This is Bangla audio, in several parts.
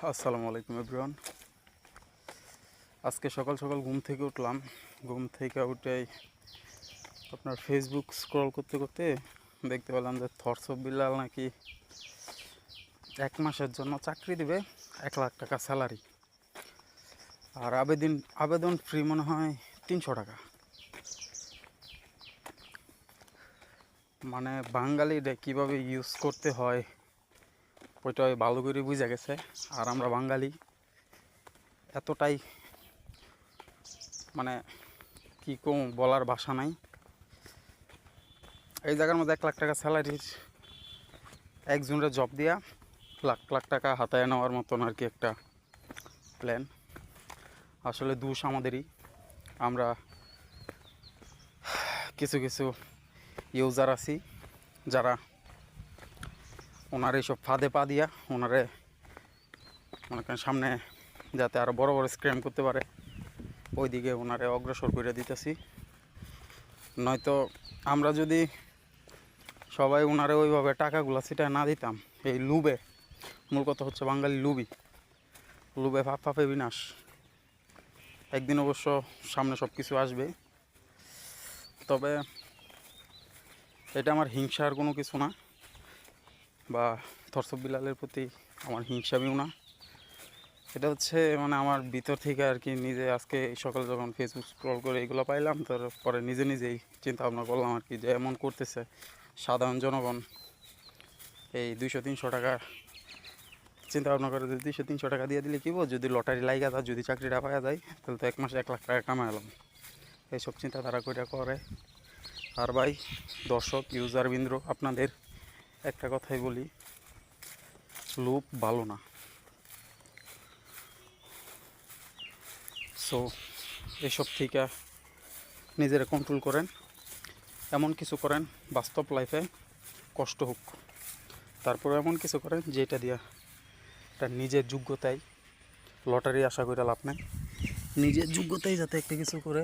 আসসালামু আলাইকুম এভরিওয়ান। আজকে সকাল সকাল ঘুম থেকে উঠলাম। ঘুম থেকে উঠেই আপনার ফেসবুক স্ক্রল করতে করতে দেখতে পেলাম যে থটস অফ বিলাল নাকি 1 মাসের জন্য চাকরি দিবে, 1 লাখ টাকা স্যালারি, আর আবেদন ফ্রি মনে হয় 300 টাকা। মানে বাঙালিরা কীভাবে ইউজ করতে হয় ওইটা ভালো করে বুঝে গেছে। আর আমরা বাঙালি এতটাই মানে কী কম বলার ভাষা নাই। এই জায়গার মধ্যে 1 লাখ টাকা স্যালারির একজনের জব দিয়া লাখ লাখ টাকা হাতায় নেওয়ার মতন আর কি একটা প্ল্যান। আসলে দোষ আমাদেরই। আমরা কিছু কিছু ইউজার আছি যারা ওনার এইসব ফাঁদে পা দিয়া ওনারে মনে করেন সামনে যাতে আরও বড় বড় স্ক্যাম করতে পারে ওই দিকে ওনারে অগ্রসর করে দিতেছি। নয়তো আমরা যদি সবাই ওনারে ওইভাবে টাকাগুলো সেটা না দিতাম, এই লুবে, মূল কথা হচ্ছে বাঙালি লুবে ফাপ ফাপে বিনাশ। একদিন অবশ্য সামনে সব কিছু আসবে, তবে এটা আমার হিংসার কোনো কিছু না, বা থটস অফ বিলালের প্রতি আমার হিংসামিও না। এটা হচ্ছে মানে আমার ভিতর থেকে আর কি। নিজে আজকে সকালে যখন ফেসবুক স্ক্রল করে এগুলো পাইলাম, তারপরে নিজেই চিন্তা ভাবনা করলাম আর কি, যে এমন করতেছে সাধারণ জনগণ এই 200-300 টাকা চিন্তা ভাবনা করে, যদি 200-300 টাকা দিয়ে দিলে কী বল, যদি লটারি লাইগা যায়, যদি চাকরিটা পাওয়া যায়, তাহলে তো 1 মাসে 1 লাখ টাকা কামাইলাম। এইসব চিন্তাধারা করে। আর ভাই দর্শক ইউজার বিন্দ্র, আপনাদের একটা কথাই বলি, লোভ ভালো না। সো এসব থেকে নিজেরা কন্ট্রোল করেন, এমন কিছু করেন বাস্তব লাইফে কষ্ট হোক, তারপরে এমন কিছু করেন যেটা দিয়া এটা নিজের যোগ্যতায়, লটারি আশা করে লাভ নাই, নিজের যোগ্যতায় যাতে একটা কিছু করে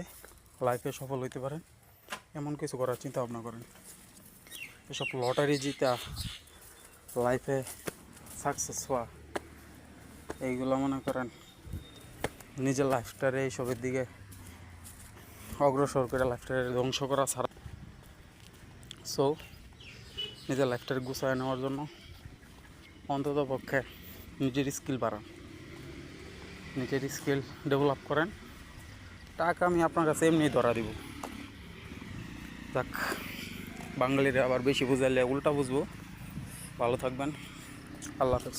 লাইফে সফল হইতে পারেন এমন কিছু করার চিন্তা ভাবনা করেন। এসব লটারি জিতা লাইফে সাকসেস হওয়া, এইগুলো মনে করেন নিজের লাইফটারে এইসবের দিকে অগ্রসর করে লাইফটারে ধ্বংস করা ছাড়া। সো নিজের লাইফটারে গুছায় নেওয়ার জন্য অন্তত পক্ষে নিজের স্কিল বাড়ান, নিজের স্কিল ডেভেলপ করেন। টাকা আমি আপনার কাছে এমনি ধরা দিব। যাক, বাঙালিরা আবার বেশি বুঝাইলে উল্টা বুঝবো। ভালো থাকবেন, আল্লাহ হাফেজ।